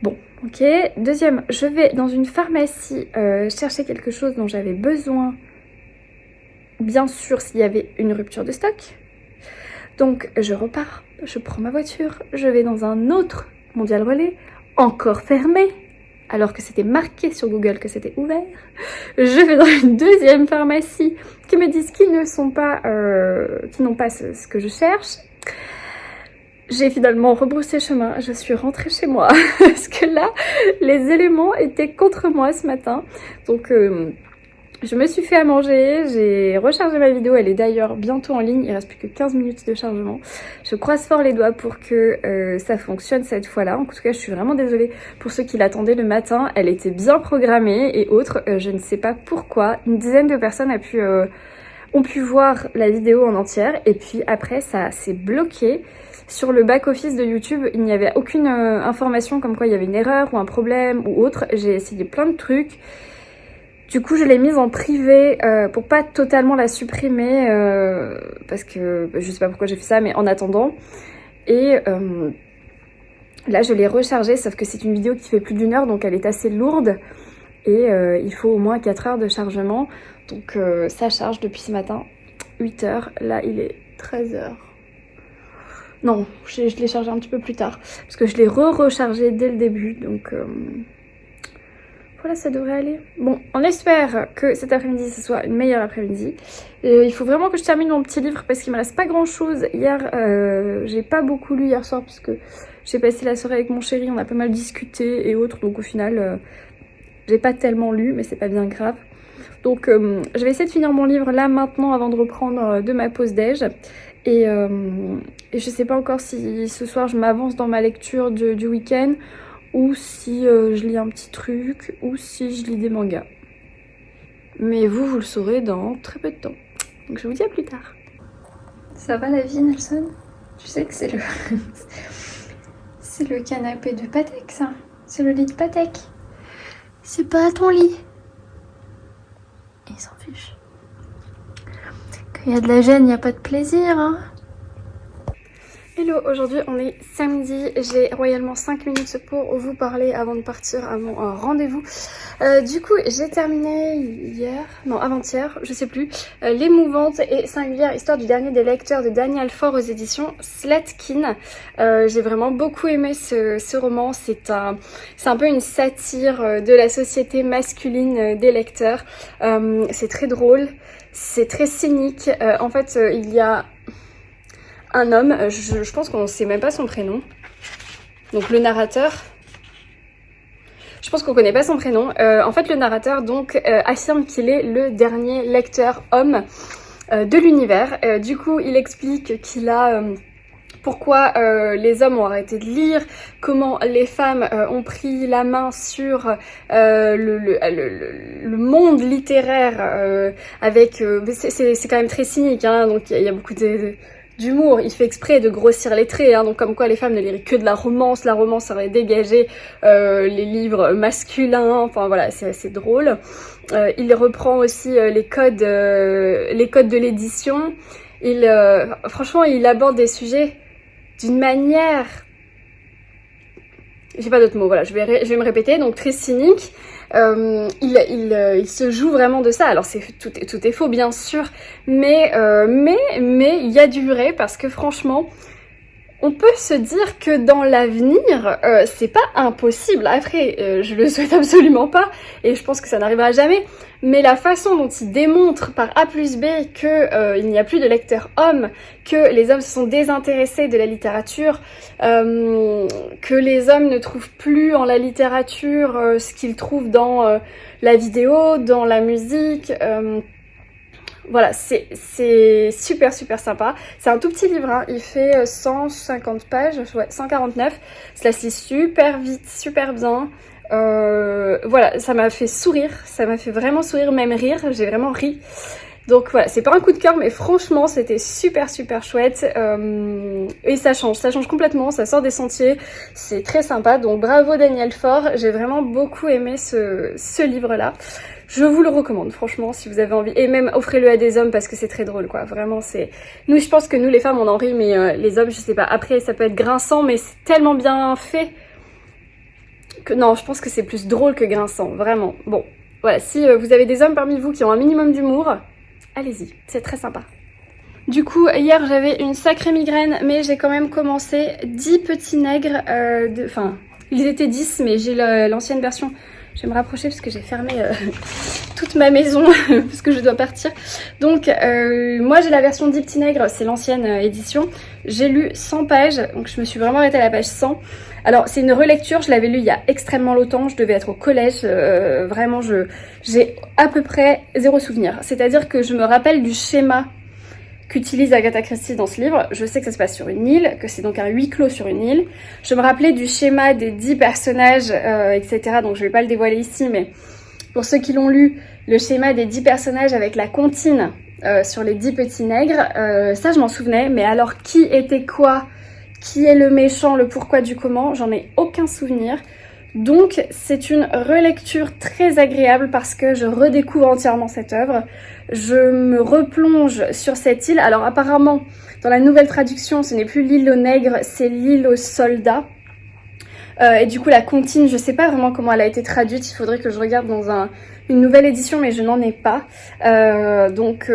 Bon, ok. Deuxième, je vais dans une pharmacie chercher quelque chose dont j'avais besoin, bien sûr s'il y avait une rupture de stock. Donc je repars, je prends ma voiture, je vais dans un autre Mondial Relais, encore fermé, alors que c'était marqué sur Google que c'était ouvert. Je vais dans une deuxième pharmacie qui me disent qu'ils ne sont pas, qu'ils n'ont pas ce que je cherche. J'ai finalement rebroussé chemin, je suis rentrée chez moi parce que là, les éléments étaient contre moi ce matin. Donc je me suis fait à manger, j'ai rechargé ma vidéo, elle est d'ailleurs bientôt en ligne, il reste plus que 15 minutes de chargement. Je croise fort les doigts pour que ça fonctionne cette fois-là. En tout cas, je suis vraiment désolée pour ceux qui l'attendaient le matin, elle était bien programmée et autres, je ne sais pas pourquoi. Une dizaine de personnes ont pu voir la vidéo en entière et puis après ça s'est bloqué. Sur le back-office de YouTube, il n'y avait aucune information comme quoi il y avait une erreur ou un problème ou autre. J'ai essayé plein de trucs. Du coup, je l'ai mise en privé pour pas totalement la supprimer parce que je sais pas pourquoi j'ai fait ça, mais en attendant. Et là, je l'ai rechargée, sauf que c'est une vidéo qui fait plus d'1 heure, donc elle est assez lourde. Et il faut au moins 4 heures de chargement. Donc ça charge depuis ce matin, 8 heures. Là, il est 13 heures. Non, je l'ai chargé un petit peu plus tard, parce que je l'ai rechargé dès le début, donc voilà, ça devrait aller. Bon, on espère que cet après-midi, ce soit une meilleure après-midi. Il faut vraiment que je termine mon petit livre, parce qu'il me reste pas grand-chose. Hier, j'ai pas beaucoup lu hier soir, parce que j'ai passé la soirée avec mon chéri, on a pas mal discuté et autres, donc au final, j'ai pas tellement lu, mais c'est pas bien grave. Donc je vais essayer de finir mon livre là maintenant avant de reprendre de ma pause déj. Et je sais pas encore si ce soir je m'avance dans ma lecture du week-end ou si je lis un petit truc ou si je lis des mangas. Mais vous le saurez dans très peu de temps. Donc je vous dis à plus tard. Ça va la vie, Nelson? Tu sais que c'est le... c'est le canapé de Patek, ça. C'est le lit de Patek. C'est pas ton lit. Il s'en fiche. Quand il y a de la gêne, il n'y a pas de plaisir, hein. Hello, aujourd'hui on est samedi, j'ai royalement 5 minutes pour vous parler avant de partir à mon rendez-vous. Du coup, j'ai terminé hier, non avant-hier, je sais plus, l'émouvante et singulière histoire du dernier des lecteurs de Daniel Faure aux éditions Slatkin. J'ai vraiment beaucoup aimé ce roman, c'est un peu une satire de la société masculine des lecteurs. C'est très drôle, c'est très cynique, en fait il y a un homme, je pense qu'on ne sait même pas son prénom, donc le narrateur, je pense qu'on connaît pas son prénom, en fait le narrateur donc affirme qu'il est le dernier lecteur homme de l'univers, du coup il explique qu'il a... pourquoi les hommes ont arrêté de lire, comment les femmes ont pris la main sur le monde littéraire avec... c'est quand même très cynique, hein, donc il y a beaucoup d'humour, il fait exprès de grossir les traits, hein, donc comme quoi les femmes ne liraient que de la romance aurait dégagé les livres masculins, enfin voilà, c'est assez drôle. Il reprend aussi les codes de l'édition, franchement il aborde des sujets d'une manière j'ai pas d'autres mots, voilà, je vais me répéter, donc très cynique. Il se joue vraiment de ça. Alors tout est faux bien sûr, mais il y a du vrai parce que franchement, on peut se dire que dans l'avenir, c'est pas impossible. Après, je le souhaite absolument pas et je pense que ça n'arrivera jamais. Mais la façon dont il démontre par A plus B que il n'y a plus de lecteurs hommes, que les hommes se sont désintéressés de la littérature, que les hommes ne trouvent plus en la littérature ce qu'ils trouvent dans la vidéo, dans la musique. Voilà, c'est super sympa. C'est un tout petit livre, hein. Il fait 150 pages, ouais, 149. Ça se lit super vite, super bien. Voilà, ça m'a fait sourire, ça m'a fait vraiment sourire, même rire, j'ai vraiment ri. Donc voilà, c'est pas un coup de cœur, mais franchement, c'était super chouette. Et ça change complètement, ça sort des sentiers, c'est très sympa. Donc bravo Daniel Faure, j'ai vraiment beaucoup aimé ce livre-là. Je vous le recommande, franchement, si vous avez envie. Et même, offrez-le à des hommes parce que c'est très drôle, quoi. Vraiment, c'est... Nous, je pense que nous, les femmes, on en rit, mais les hommes, je sais pas. Après, ça peut être grinçant, mais c'est tellement bien fait que... Non, je pense que c'est plus drôle que grinçant, vraiment. Bon, voilà. Si vous avez des hommes parmi vous qui ont un minimum d'humour, allez-y, c'est très sympa. Du coup, hier, j'avais une sacrée migraine, mais j'ai quand même commencé 10 petits nègres. Enfin, ils étaient 10, mais j'ai l'ancienne version. Je vais me rapprocher parce que j'ai fermé toute ma maison parce que je dois partir. Donc moi j'ai la version 10 petits nègres, c'est l'ancienne édition. J'ai lu 100 pages, donc je me suis vraiment arrêtée à la page 100. Alors c'est une relecture, je l'avais lu il y a extrêmement longtemps, je devais être au collège. Vraiment j'ai à peu près zéro souvenir. C'est-à-dire que je me rappelle du schéma qu'utilise Agatha Christie dans ce livre. Je sais que ça se passe sur une île, que c'est donc un huis clos sur une île. Je me rappelais du schéma des 10 personnages, etc. Donc je vais pas le dévoiler ici, mais pour ceux qui l'ont lu, le schéma des 10 personnages avec la comptine sur les 10 petits nègres, ça je m'en souvenais, mais alors qui était quoi, qui est le méchant, le pourquoi du comment, j'en ai aucun souvenir. Donc c'est une relecture très agréable parce que je redécouvre entièrement cette œuvre. Je me replonge sur cette île. Alors apparemment, dans la nouvelle traduction, ce n'est plus l'île aux nègres, c'est l'île aux soldats. Et du coup, la comptine, je sais pas vraiment comment elle a été traduite. Il faudrait que je regarde dans une nouvelle édition, mais je n'en ai pas. Donc,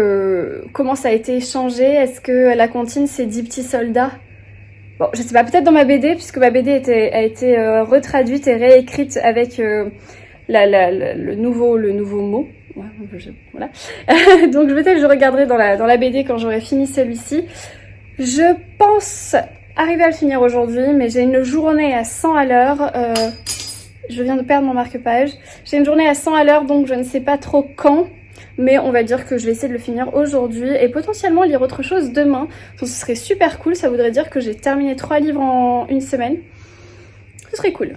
comment ça a été changé? Est-ce que la comptine, c'est 10 petits soldats? Bon, je sais pas, peut-être dans ma BD, puisque ma BD a été retraduite et réécrite avec le nouveau mot. Ouais, voilà. Donc peut-être je regarderai dans la BD quand j'aurai fini celui-ci. Je pense arriver à le finir aujourd'hui, mais j'ai une journée à 100 à l'heure. Je viens de perdre mon marque-page. J'ai une journée à 100 à l'heure, donc je ne sais pas trop quand. Mais on va dire que je vais essayer de le finir aujourd'hui et potentiellement lire autre chose demain. Donc ce serait super cool, ça voudrait dire que j'ai terminé 3 livres en une semaine. Ce serait cool.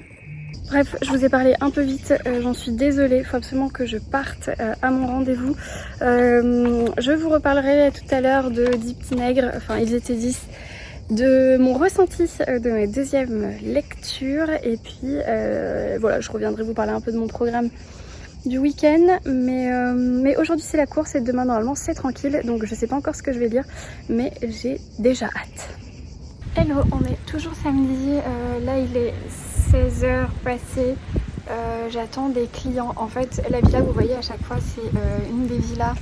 Bref, je vous ai parlé un peu vite, j'en suis désolée, il faut absolument que je parte à mon rendez-vous. Je vous reparlerai tout à l'heure de 10 petits nègres, enfin ils étaient 10, de mon ressenti de ma deuxième lecture. Et puis voilà, je reviendrai vous parler un peu de mon programme du week-end, mais aujourd'hui c'est la course et demain normalement c'est tranquille, donc je sais pas encore ce que je vais lire, mais j'ai déjà hâte. Hello, on est toujours samedi, là il est 16h passées, j'attends des clients. En fait la villa que vous voyez à chaque fois c'est une des villas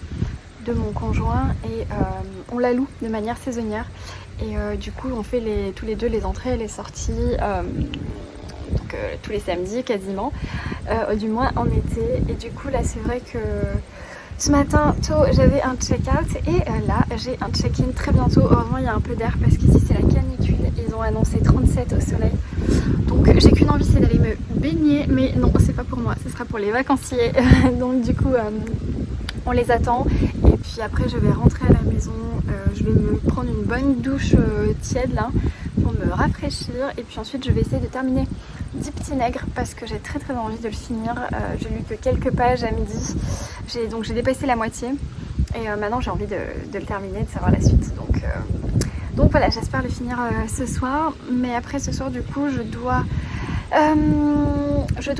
de mon conjoint et on la loue de manière saisonnière et du coup on fait tous les deux les entrées et les sorties. Donc tous les samedis quasiment, du moins en été. Et du coup là c'est vrai que ce matin tôt j'avais un check-out et là j'ai un check-in très bientôt. Heureusement il y a un peu d'air parce qu'ici c'est la canicule, ils ont annoncé 37 au soleil. Donc j'ai qu'une envie, c'est d'aller me baigner, mais non c'est pas pour moi, ce sera pour les vacanciers. Donc du coup on les attend et puis après je vais rentrer à la maison, je vais me prendre une bonne douche tiède là pour me rafraîchir et puis ensuite je vais essayer de terminer 10 petits nègres parce que j'ai très envie de le finir. J'ai lu que quelques pages à midi, donc j'ai dépassé la moitié et maintenant j'ai envie de le terminer, de savoir la suite. Donc voilà, j'espère le finir ce soir, mais après ce soir du coup je dois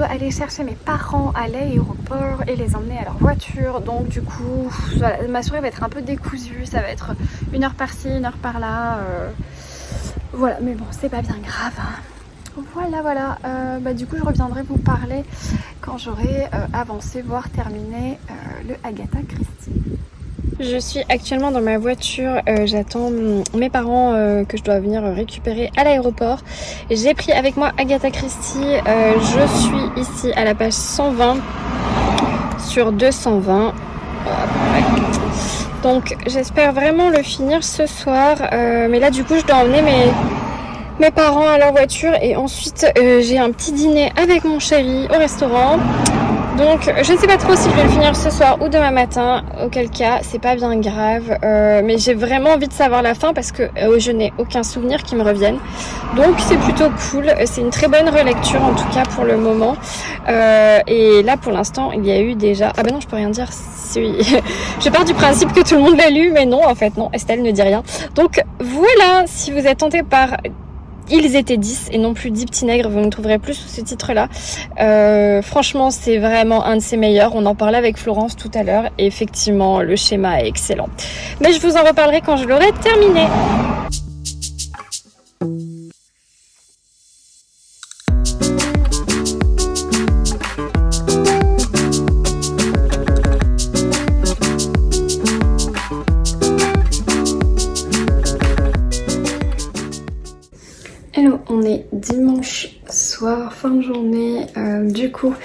aller chercher mes parents à l'aéroport et les emmener à leur voiture. Donc du coup voilà, ma soirée va être un peu décousue, ça va être 1 heure par-ci, 1 heure par-là, voilà, mais bon c'est pas bien grave hein. Voilà, du coup je reviendrai vous parler quand j'aurai avancé, voire terminé le Agatha Christie. Je suis actuellement dans ma voiture, j'attends mes parents que je dois venir récupérer à l'aéroport. J'ai pris avec moi Agatha Christie, je suis ici à la page 120 sur 220. Donc j'espère vraiment le finir ce soir, mais là du coup je dois emmener mes parents à leur voiture et ensuite j'ai un petit dîner avec mon chéri au restaurant. Donc je ne sais pas trop si je vais le finir ce soir ou demain matin, auquel cas c'est pas bien grave, mais j'ai vraiment envie de savoir la fin parce que je n'ai aucun souvenir qui me revienne, donc c'est plutôt cool, c'est une très bonne relecture en tout cas pour le moment, et là pour l'instant il y a eu déjà, ah bah non je peux rien dire, je pars du principe que tout le monde l'a lu, mais non en fait non, Estelle ne dit rien, donc voilà, si vous êtes tenté par Ils étaient 10 et non plus 10 petits nègres, vous me trouverez plus sous ce titre-là. Franchement, c'est vraiment un de ses meilleurs. On en parlait avec Florence tout à l'heure et effectivement, le schéma est excellent. Mais je vous en reparlerai quand je l'aurai terminé. Hello, on est dimanche soir, fin de journée, du coup,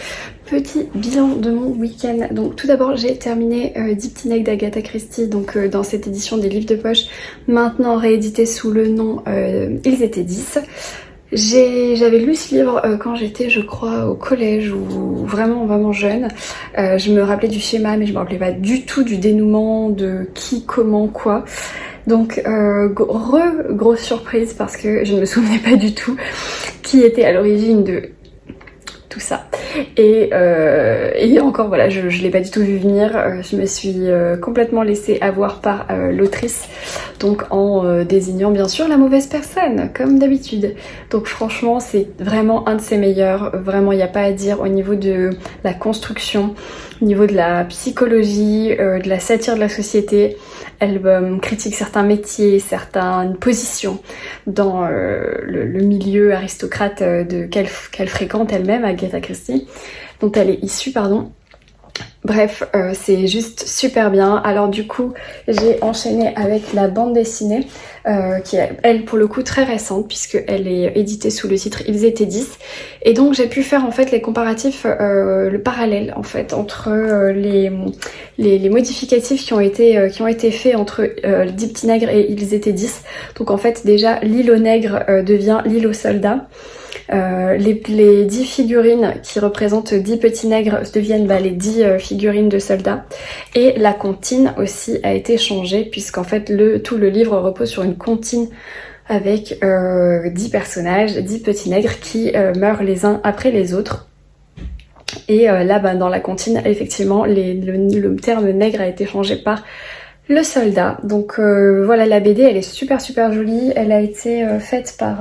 petit bilan de mon week-end. Donc tout d'abord, j'ai terminé 10 petits nègres d'Agatha Christie, donc dans cette édition des livres de poche, maintenant réédité sous le nom Ils étaient 10. J'avais lu ce livre quand j'étais, je crois, au collège ou vraiment jeune. Je me rappelais du schéma, mais je me rappelais pas du tout du dénouement, de qui, comment, quoi. Donc grosse surprise parce que je ne me souvenais pas du tout qui était à l'origine de tout ça. Et encore voilà, je l'ai pas du tout vu venir, je me suis complètement laissée avoir par l'autrice, donc en désignant bien sûr la mauvaise personne, comme d'habitude. Donc franchement c'est vraiment un de ses meilleurs, vraiment il n'y a pas à dire au niveau de la construction, au niveau de la psychologie, de la satire de la société. Elle critique certains métiers, certaines positions dans le milieu aristocrate qu'elle fréquente elle-même, Agatha Christie, dont elle est issue, pardon. Bref, c'est juste super bien. Alors du coup, j'ai enchaîné avec la bande dessinée, qui est, elle, pour le coup, très récente, puisqu'elle est éditée sous le titre Ils étaient 10. Et donc j'ai pu faire en fait les comparatifs, le parallèle en fait, entre les modificatifs qui ont été faits entre 10 petits nègres et Ils étaient 10. Donc en fait, déjà, l'île aux nègres devient l'île aux soldats. Les 10 figurines qui représentent 10 petits nègres deviennent les 10 figurines de soldats, et la comptine aussi a été changée puisqu'en fait tout le livre repose sur une comptine avec 10 personnages, 10 petits nègres qui meurent les uns après les autres. Et là dans la comptine effectivement le terme nègre a été changé par le soldat. Donc voilà, la BD elle est super jolie, elle a été faite par...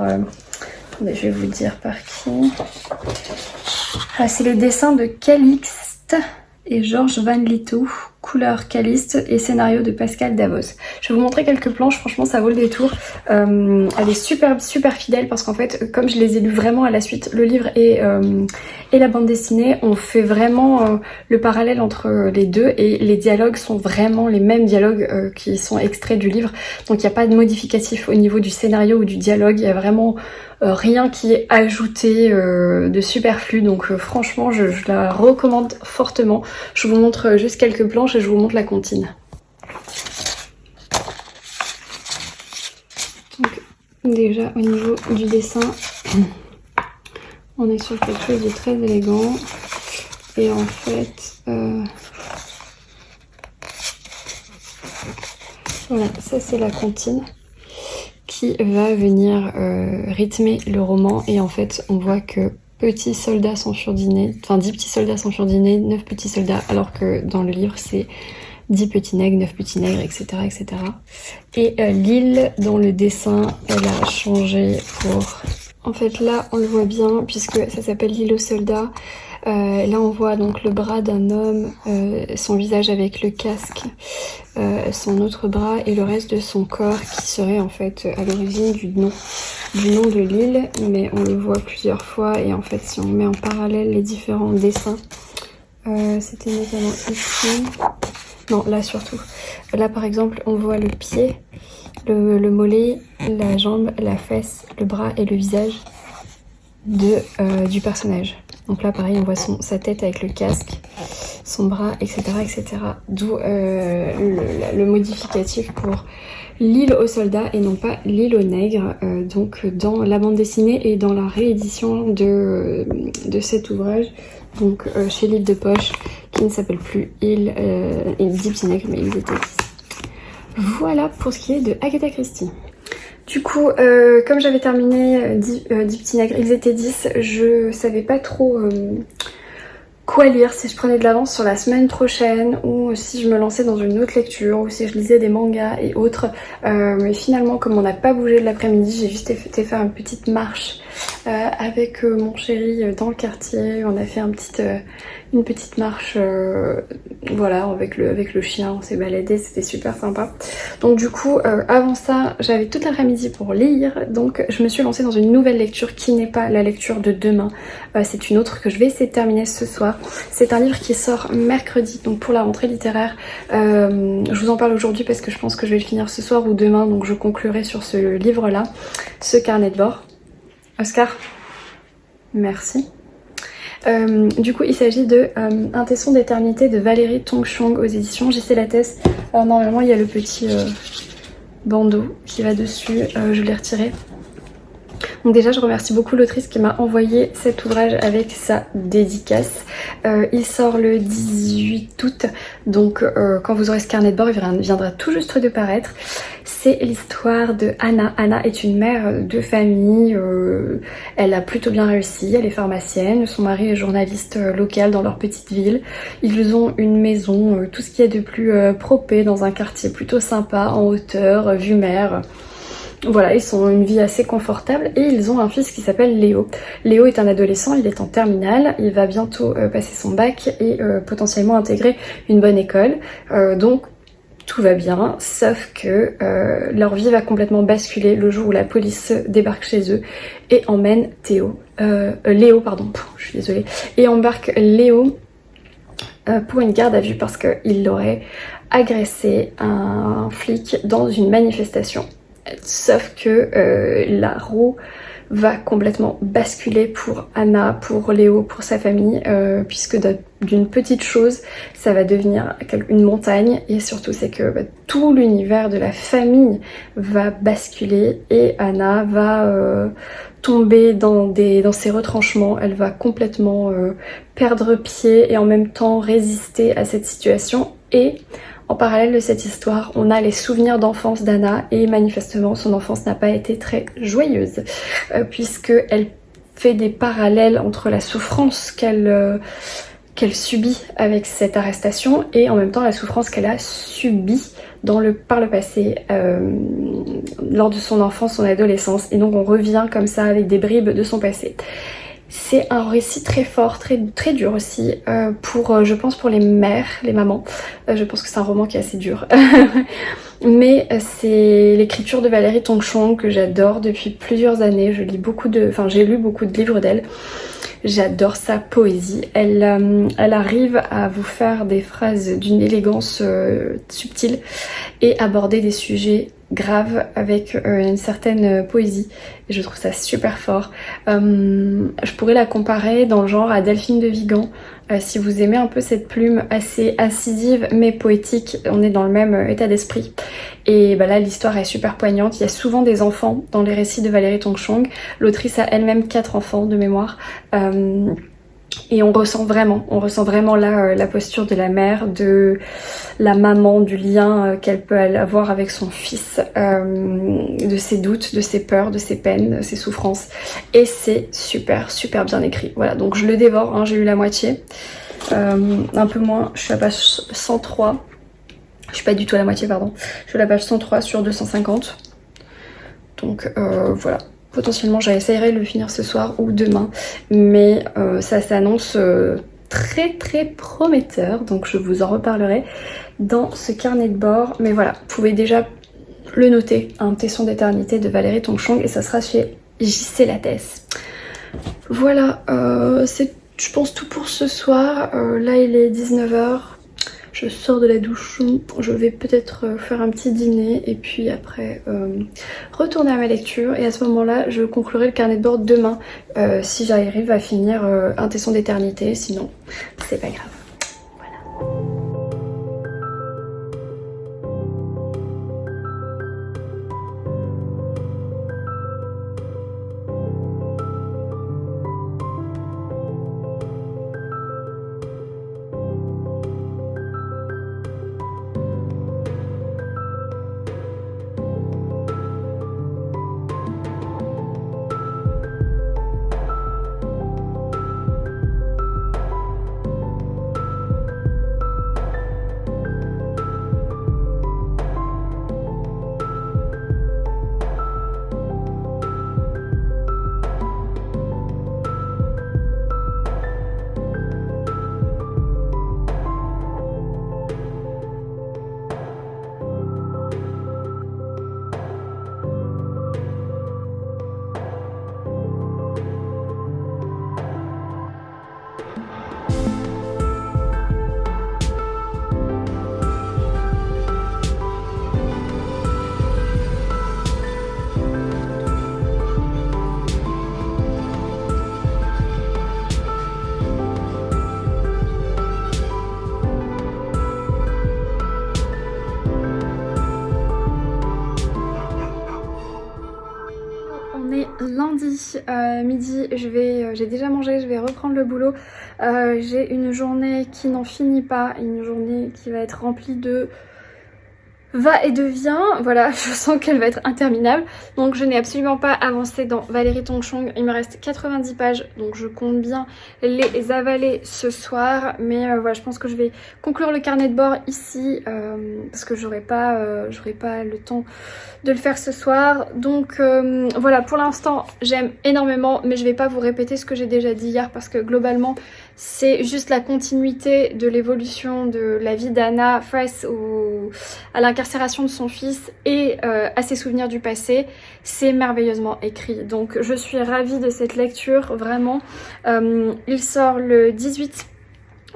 je vais vous dire par qui. C'est les dessins de Calixte et Georges Van Litou, couleur Calixte et scénario de Pascal Davos. Je vais vous montrer quelques planches, franchement ça vaut le détour. Elle est super fidèle parce qu'en fait, comme je les ai lus vraiment à la suite, le livre et la bande dessinée, on fait vraiment le parallèle entre les deux et les dialogues sont vraiment les mêmes dialogues qui sont extraits du livre. Donc il n'y a pas de modificatif au niveau du scénario ou du dialogue, il y a vraiment rien qui est ajouté de superflu, donc franchement je la recommande fortement. Je vous montre juste quelques planches et je vous montre la comptine. Donc déjà au niveau du dessin, on est sur quelque chose de très élégant et en fait voilà, ça c'est la comptine qui va venir rythmer le roman, et en fait on voit que petits soldats sont surdînés, enfin 10 petits soldats sont surdînés, 9 petits soldats, alors que dans le livre c'est 10 petits nègres, 9 petits nègres, etc. Et l'île dans le dessin, elle a changé pour... En fait là on le voit bien puisque ça s'appelle l'île aux soldats. Là on voit donc le bras d'un homme, son visage avec le casque, son autre bras et le reste de son corps qui serait en fait à l'origine du nom de l'île, mais on le voit plusieurs fois et en fait si on met en parallèle les différents dessins, c'était notamment ici, non là surtout, là par exemple on voit le pied, le mollet, la jambe, la fesse, le bras et le visage du personnage. Donc là pareil on voit sa tête avec le casque, son bras, etc. etc. D'où le modificatif pour l'île aux soldats et non pas l'île aux nègres. Donc dans la bande dessinée et dans la réédition de cet ouvrage, donc chez Livre de Poche, qui ne s'appelle plus Île des Petits Nègres mais Île des Taxis. Voilà pour ce qui est de Agatha Christie. Du coup, comme j'avais terminé 10 Petits Nègres, ils étaient 10, je savais pas trop quoi lire, si je prenais de l'avance sur la semaine prochaine ou si je me lançais dans une autre lecture ou si je lisais des mangas et autres. Mais finalement, comme on n'a pas bougé de l'après-midi, j'ai juste été faire une petite marche avec mon chéri dans le quartier. On a fait une petite marche, voilà, avec le chien, on s'est baladé, c'était super sympa. Donc du coup, avant ça, j'avais toute l'après-midi pour lire, donc je me suis lancée dans une nouvelle lecture qui n'est pas la lecture de demain. C'est une autre que je vais essayer de terminer ce soir. C'est un livre qui sort mercredi, donc pour la rentrée littéraire. Je vous en parle aujourd'hui parce que je pense que je vais le finir ce soir ou demain, donc je conclurai sur ce livre-là, ce carnet de bord. Oscar, merci. Du coup il s'agit de Un tesson d'éternité de Valérie Tongchong aux éditions JC Lattès. Alors normalement il y a le petit bandeau qui va dessus, je l'ai retiré. Donc déjà je remercie beaucoup l'autrice qui m'a envoyé cet ouvrage avec sa dédicace. Il sort le 18 août, donc quand vous aurez ce carnet de bord, il viendra tout juste de paraître. C'est l'histoire de Anna. Anna est une mère de famille, elle a plutôt bien réussi, elle est pharmacienne, son mari est journaliste local dans leur petite ville. Ils ont une maison, tout ce qu'il y a de plus propé dans un quartier plutôt sympa, en hauteur, vue mer. Voilà, ils ont une vie assez confortable et ils ont un fils qui s'appelle Léo. Léo est un adolescent, il est en terminale, il va bientôt passer son bac et potentiellement intégrer une bonne école. Donc tout va bien, sauf que leur vie va complètement basculer le jour où la police débarque chez eux et emmène Léo, pardon, je suis désolée, et embarque Léo pour une garde à vue parce qu'il aurait agressé un flic dans une manifestation. Sauf que la roue va complètement basculer pour Anna, pour Léo, pour sa famille, puisque d'une petite chose, ça va devenir une montagne, et surtout c'est que tout l'univers de la famille va basculer et Anna va tomber dans ses retranchements, elle va complètement perdre pied et en même temps résister à cette situation. Et en parallèle de cette histoire, on a les souvenirs d'enfance d'Anna et manifestement son enfance n'a pas été très joyeuse puisqu'elle fait des parallèles entre la souffrance qu'elle subit avec cette arrestation et en même temps la souffrance qu'elle a subie par le passé lors de son enfance, son adolescence, et donc on revient comme ça avec des bribes de son passé. C'est un récit très fort, très, très dur aussi, je pense pour les mères, les mamans. Je pense que c'est un roman qui est assez dur. Mais c'est l'écriture de Valérie Tongchong que j'adore depuis plusieurs années. j'ai lu beaucoup de livres d'elle. J'adore sa poésie. Elle arrive à vous faire des phrases d'une élégance subtile et aborder des sujets graves avec une certaine poésie. Et je trouve ça super fort. Je pourrais la comparer dans le genre à Delphine de Vigan. Si vous aimez un peu cette plume assez incisive mais poétique, on est dans le même état d'esprit. Et là l'histoire est super poignante, il y a souvent des enfants dans les récits de Valérie Tongchong. L'autrice a elle-même 4 enfants de mémoire. Et on ressent vraiment là la posture de la mère, de la maman, du lien qu'elle peut avoir avec son fils, de ses doutes, de ses peurs, de ses peines, de ses souffrances. Et c'est super bien écrit. Voilà, donc je le dévore, hein, j'ai lu la moitié. Un peu moins, je suis à la page 103. Je suis pas du tout à la moitié, pardon. Je suis à la page 103 sur 250. Donc voilà. potentiellement j'essaierai de le finir ce soir ou demain, mais ça s'annonce très très prometteur, donc je vous en reparlerai dans ce carnet de bord. Mais voilà, vous pouvez déjà le noter, un tesson d'éternité de Valérie Tongchong, et ça sera chez JC Lattès. Voilà, c'est je pense tout pour ce soir. Là il est 19h, je sors de la douche, je vais peut-être faire un petit dîner et puis après retourner à ma lecture, et à ce moment là je conclurai le carnet de bord demain si j'arrive à finir un tesson d'éternité, sinon c'est pas grave. Lundi midi, j'ai déjà mangé, je vais reprendre le boulot. J'ai une journée qui n'en finit pas, une journée qui va être remplie de va et devient, voilà, je sens qu'elle va être interminable. Donc je n'ai absolument pas avancé dans Valérie Tongchong, il me reste 90 pages, donc je compte bien les avaler ce soir. Mais voilà, je pense que je vais conclure le carnet de bord ici, parce que j'aurai pas le temps de le faire ce soir. Donc voilà, pour l'instant j'aime énormément, mais je vais pas vous répéter ce que j'ai déjà dit hier, parce que globalement c'est juste la continuité de l'évolution de la vie d'Anna face à l'incarcération de son fils et à ses souvenirs du passé. C'est merveilleusement écrit, donc je suis ravie de cette lecture, vraiment. Il sort le 18,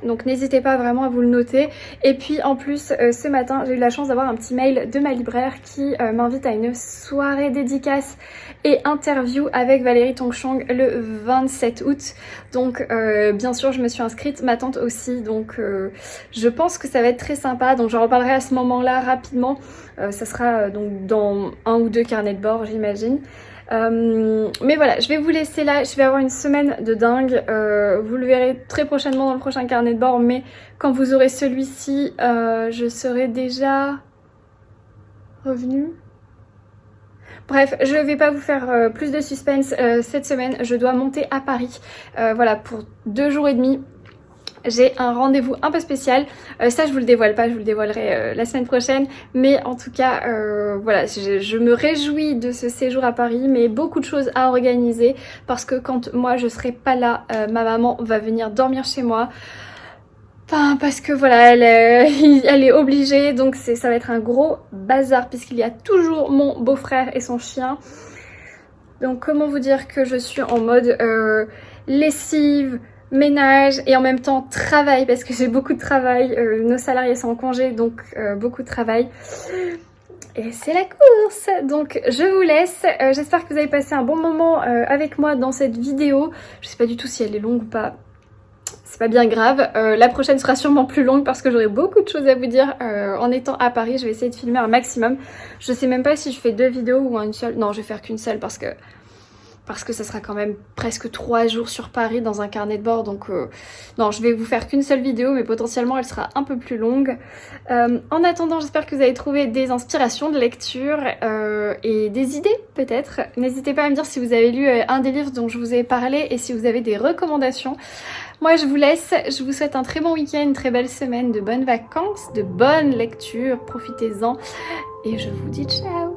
donc n'hésitez pas vraiment à vous le noter. Et puis en plus ce matin j'ai eu la chance d'avoir un petit mail de ma libraire qui m'invite à une soirée dédicace et interview avec Valérie Tongchong le 27 août. Donc bien sûr je me suis inscrite, ma tante aussi, donc je pense que ça va être très sympa. Donc j'en reparlerai à ce moment-là rapidement. Ça sera donc dans un ou deux carnets de bord, j'imagine. Mais voilà, je vais vous laisser là, je vais avoir une semaine de dingue, vous le verrez très prochainement dans le prochain carnet de bord, mais quand vous aurez celui-ci, je serai déjà revenue. Bref, je vais pas vous faire plus de suspense cette semaine, je dois monter à Paris, voilà, pour 2 jours et demi. J'ai un rendez-vous un peu spécial, ça je vous le dévoile pas, je vous le dévoilerai la semaine prochaine, mais en tout cas voilà, je me réjouis de ce séjour à Paris, mais beaucoup de choses à organiser, parce que quand moi je serai pas là, ma maman va venir dormir chez moi. Enfin, parce que voilà, elle est obligée, donc ça va être un gros bazar, puisqu'il y a toujours mon beau-frère et son chien. Donc comment vous dire que je suis en mode lessive, ménage et en même temps travail, parce que j'ai beaucoup de travail, nos salariés sont en congé, donc beaucoup de travail. Et c'est la course, donc je vous laisse, j'espère que vous avez passé un bon moment avec moi dans cette vidéo. Je sais pas du tout si elle est longue ou pas. C'est pas bien grave, la prochaine sera sûrement plus longue parce que j'aurai beaucoup de choses à vous dire en étant à Paris. Je vais essayer de filmer un maximum. Je sais même pas si je fais 2 vidéos ou une seule. Non, je vais faire qu'une seule parce que ça sera quand même presque 3 jours sur Paris dans un carnet de bord. Donc non, je vais vous faire qu'une seule vidéo, mais potentiellement elle sera un peu plus longue. En attendant, j'espère que vous avez trouvé des inspirations de lecture et des idées peut-être. N'hésitez pas à me dire si vous avez lu un des livres dont je vous ai parlé et si vous avez des recommandations. Moi je vous laisse, je vous souhaite un très bon week-end, une très belle semaine, de bonnes vacances, de bonnes lectures, profitez-en et je vous dis ciao.